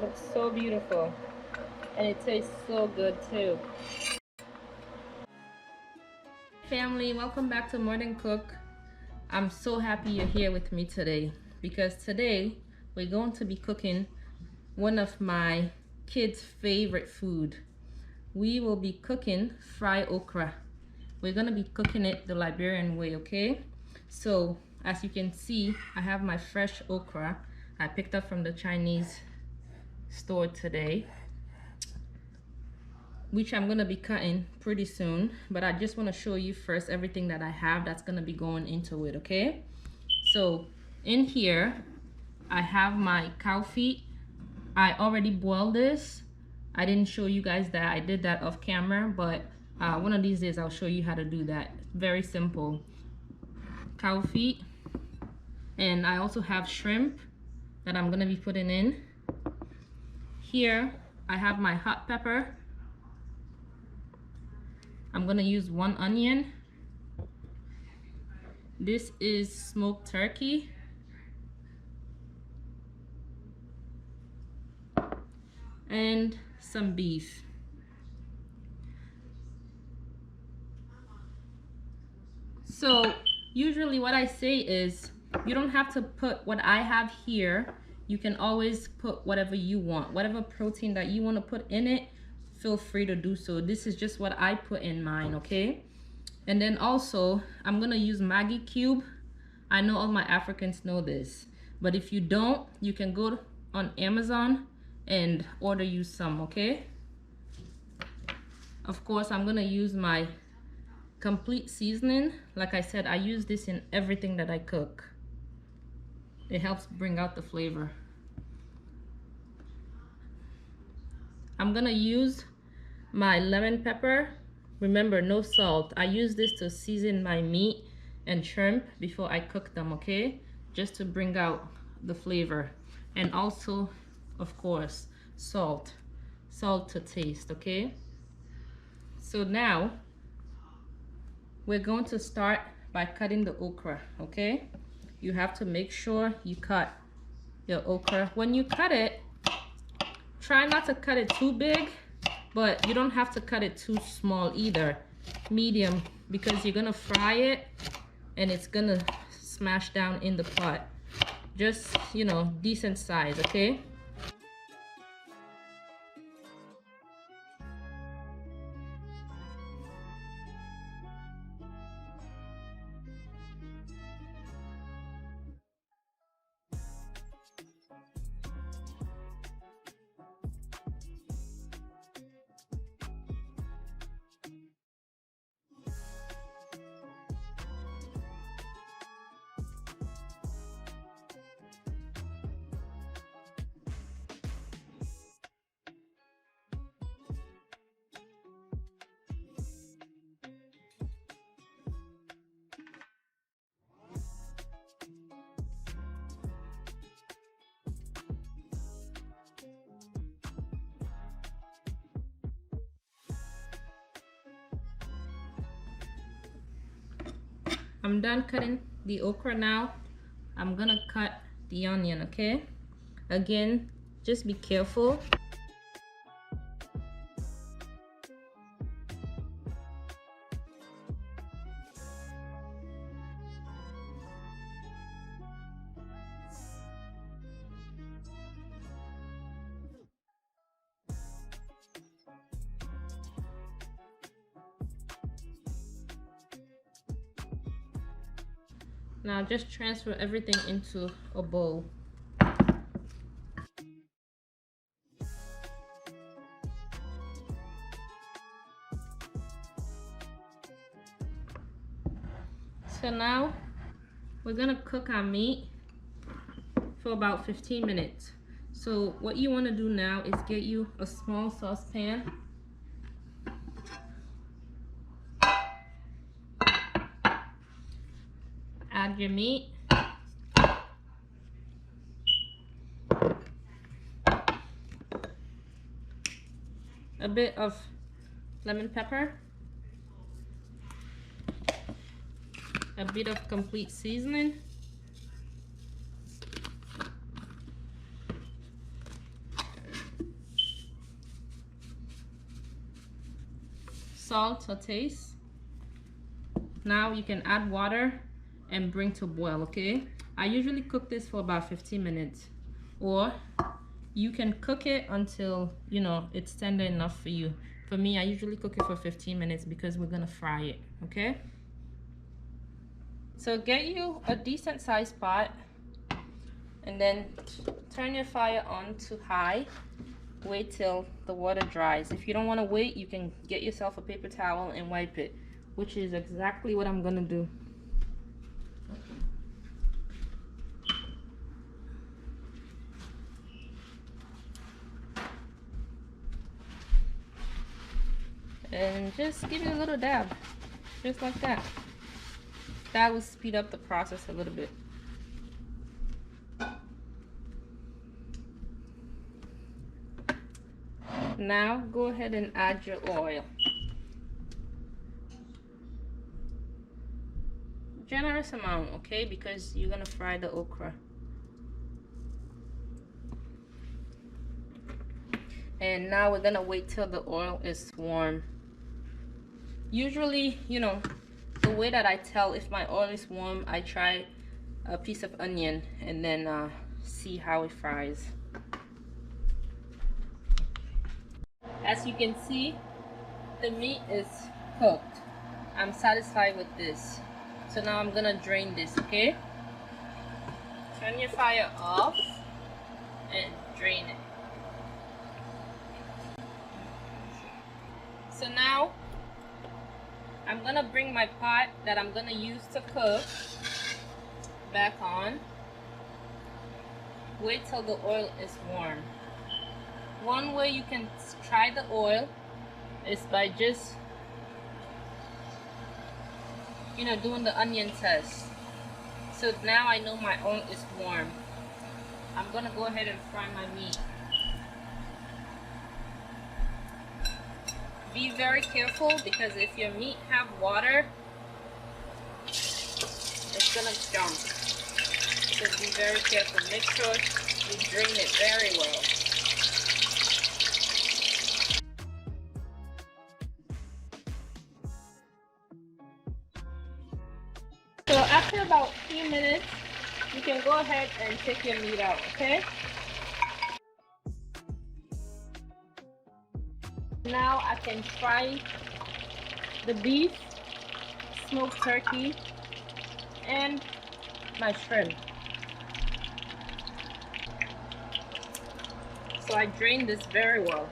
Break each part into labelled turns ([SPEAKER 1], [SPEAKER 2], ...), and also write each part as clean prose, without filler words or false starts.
[SPEAKER 1] Looks so beautiful. And it tastes so good too. Family, welcome back to More Than Cook. I'm so happy you're here with me today because today we're going to be cooking one of my kids' favorite food. We will be cooking fried okra. We're gonna be cooking it the Liberian way, okay? So as you can see, I have my fresh okra I picked up from the Chinese store today, which I'm gonna be cutting pretty soon, but I just want to show you first everything that I have that's gonna be going into it, okay? So in here I have my cow feet. I already boiled this. I didn't show you guys that. I did that off camera, but one of these days I'll show you how to do that. Very simple. Cow feet. And I also have shrimp that I'm gonna be putting in. Here I have my hot pepper. I'm gonna use 1 onion. This is smoked turkey. And some beef. So usually what I say is you don't have to put what I have here. You can always put whatever you want. Whatever protein that you want to put in it, feel free to do so. This is just what I put in mine, okay? And then also, I'm going to use Maggie cube. I know all my Africans know this. But if you don't, you can go on Amazon and order you some, okay? Of course, I'm going to use my complete seasoning. Like I said, I use this in everything that I cook. It helps bring out the flavor. I'm gonna use my lemon pepper. Remember, no salt. I use this to season my meat and shrimp before I cook them, okay? Just to bring out the flavor. And also, of course, salt. Salt to taste, okay? So now, we're going to start by cutting the okra, okay? You have to make sure you cut your okra. When you cut it, try not to cut it too big, but you don't have to cut it too small either. Medium, because you're gonna fry it and it's gonna smash down in the pot. Just, you know, decent size, okay? I'm done cutting the okra now. I'm gonna cut the onion, okay? Again, just be careful. Now just transfer everything into a bowl. So now we're gonna cook our meat for about 15 minutes. So what you want to do now is get you a small saucepan. Add your meat. A bit of lemon pepper. A bit of complete seasoning. salt to taste. Now you can add water and bring to boil, okay? I usually cook this for about 15 minutes, or you can cook it until, you know, it's tender enough for you. For me, I usually cook it for 15 minutes because we're gonna fry it, okay? So get you a decent sized pot and then turn your fire on to high. Wait till the water dries. If you don't want to wait, you can get yourself a paper towel and wipe it, which is exactly what I'm gonna do. And just give it a little dab, just like that. That will speed up the process a little bit. Now go ahead and add your oil. Generous amount, okay, because you're gonna fry the okra. And now we're gonna wait till the oil is warm. Usually, you know, the way that I tell if my oil is warm, I try a piece of onion and then see how it fries. As you can see, the meat is cooked. I'm satisfied with this. So now I'm gonna drain this, okay? Turn your fire off and drain it. So now I'm gonna bring my pot that I'm gonna use to cook back on. Wait till the oil is warm. One way you can try the oil is by just, you know, doing the onion test. So now I know my oil is warm. I'm gonna go ahead and fry my meat. Be very careful because if your meat have water, it's gonna jump. So be very careful. Make sure you drain it very well. So after about a few minutes, you can go ahead and take your meat out, okay? Now I can fry the beef, smoked turkey, and my shrimp. So I drain this very well.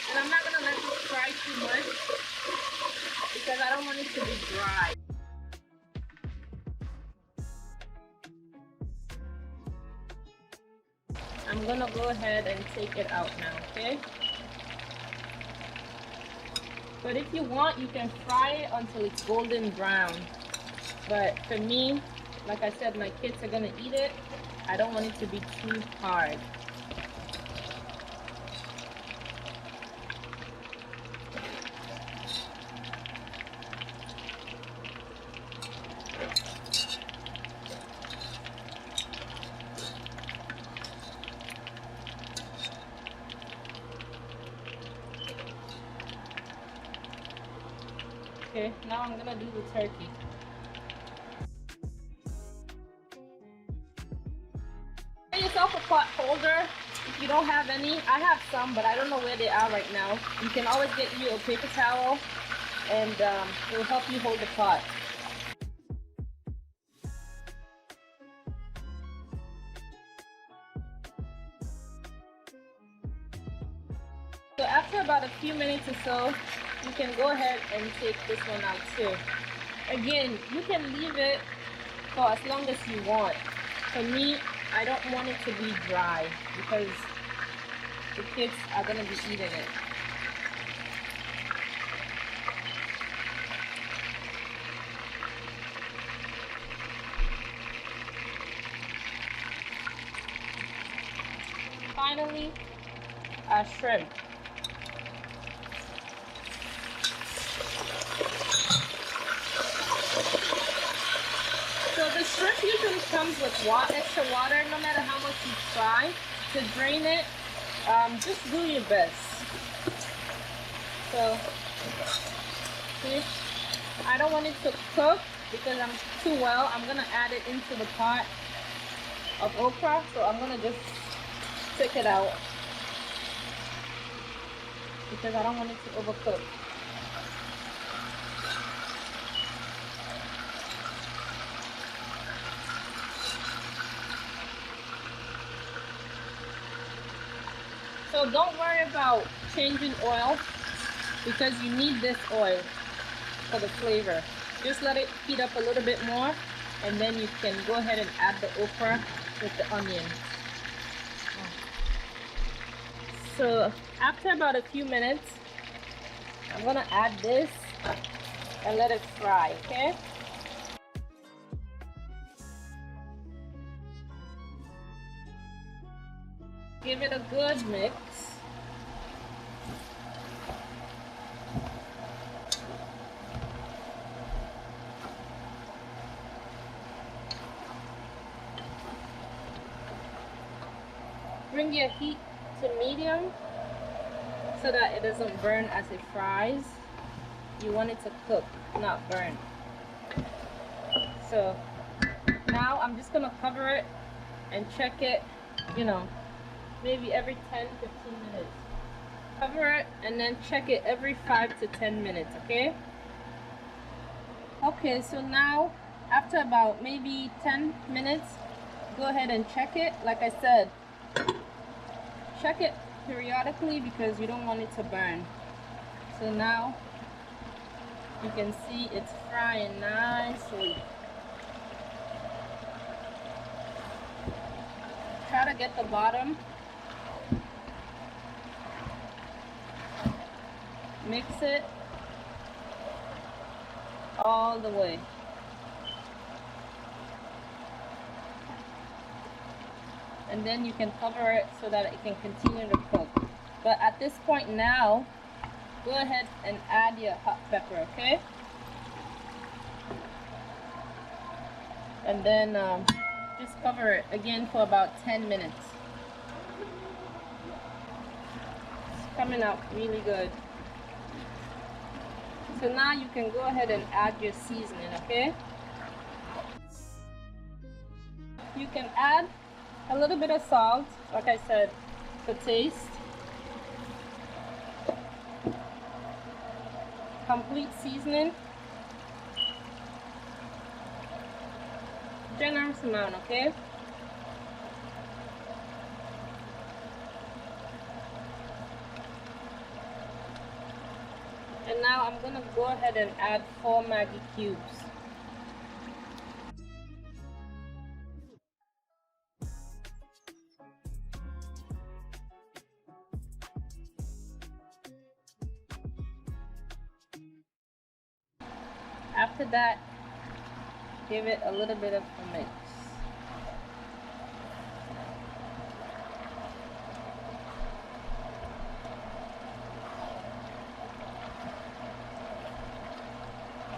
[SPEAKER 1] And I'm not gonna let this fry too much because I don't want it to be dry. I'm gonna go ahead and take it out now, okay? But if you want, you can fry it until it's golden brown. But for me, like I said, my kids are gonna eat it. I don't want it to be too hard. Okay, now I'm gonna do the turkey. Get yourself a pot holder if you don't have any. I have some, but I don't know where they are right now. You can always get you a paper towel, and it will help you hold the pot. So after about a few minutes or so, you can go ahead and take this one out too. Again, you can leave it for as long as you want. For me, I don't want it to be dry because the kids are going to be eating it. Finally, shrimp. So the shrimp usually comes with extra water, no matter how much you try to drain it. Just do your best. So, see, I don't want it to cook because I'm too well. I'm gonna add it into the pot of okra, so I'm gonna just take it out because I don't want it to overcook. So don't worry about changing oil because you need this oil for the flavor. Just let it heat up a little bit more and then you can go ahead and add the okra with the onion. So after about a few minutes, I'm gonna add this and let it fry, okay? Give it a good mix. Bring your heat to medium so that it doesn't burn as it fries. You want it to cook, not burn. So now I'm just gonna cover it and check it, maybe every 10-15 minutes. Cover it and then check it every 5 to 10 minutes, okay? Okay, so now after about maybe 10 minutes, go ahead and check it. Like I said, check it periodically because you don't want it to burn. So now you can see it's frying nicely. Try to get the bottom. Mix it all the way. And then you can cover it so that it can continue to cook. But at this point now, go ahead and add your hot pepper, okay? And then just cover it again for about 10 minutes. It's coming out really good. So now you can go ahead and add your seasoning, okay? You can add a little bit of salt, like I said, for taste. Complete seasoning. Generous amount, okay? And now I'm gonna go ahead and add 4 Maggie cubes. After that, give it a little bit of a mix.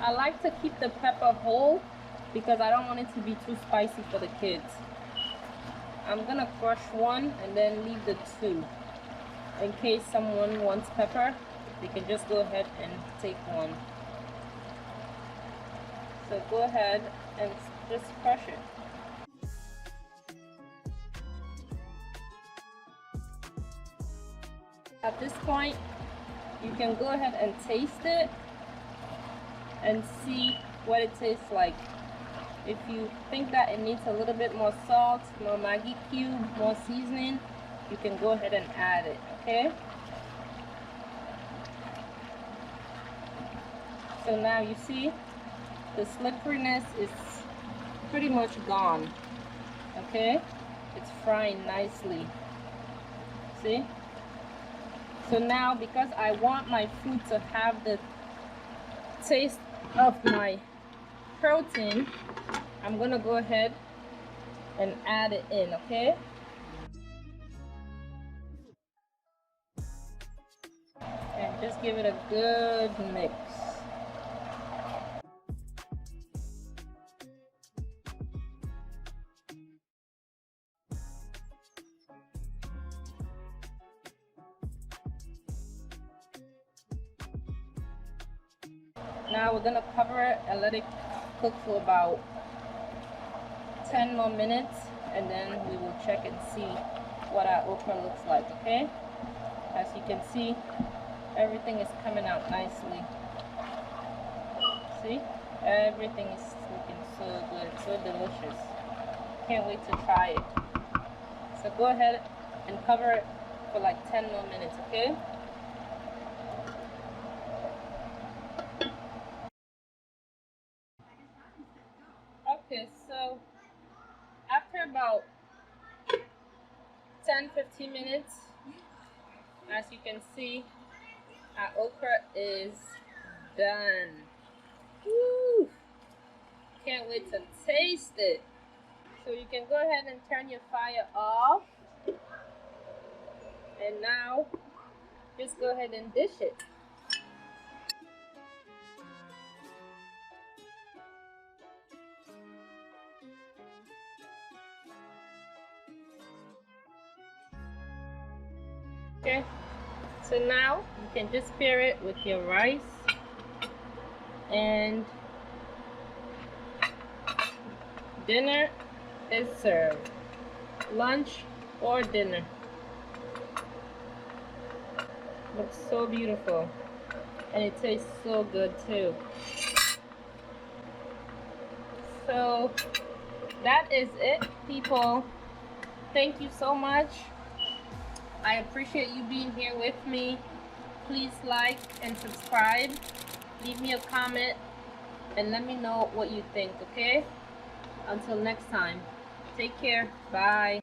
[SPEAKER 1] I like to keep the pepper whole because I don't want it to be too spicy for the kids. I'm gonna crush one and then leave the 2. In case someone wants pepper, they can just go ahead and take one. So go ahead and just crush it. At this point, you can go ahead and taste it and see what it tastes like. If you think that it needs a little bit more salt, more Maggie cube, more seasoning, you can go ahead and add it, okay? So now you see the slipperiness is pretty much gone, okay? It's frying nicely, see? So now, because I want my food to have the taste of my protein, I'm gonna go ahead and add it in, okay? And just give it a good mix. Now we're gonna cover it and let it cook for about 10 more minutes, and then we will check and see what our okra looks like, okay? As you can see, everything is coming out nicely. See? Everything is looking so good, so delicious. Can't wait to try it. So go ahead and cover it for like 10 more minutes, okay? Okay, so after about 10-15 minutes, as you can see, our okra is done. Woo! Can't wait to taste it. So you can go ahead and turn your fire off. And now, just go ahead and dish it. Okay, so now you can just pair it with your rice, and dinner is served. Lunch or dinner. Looks so beautiful, and it tastes so good too. So that is it, people. Thank you so much. I appreciate you being here with me. Please like and subscribe. Leave me a comment and let me know what you think, okay? Until next time, take care. Bye.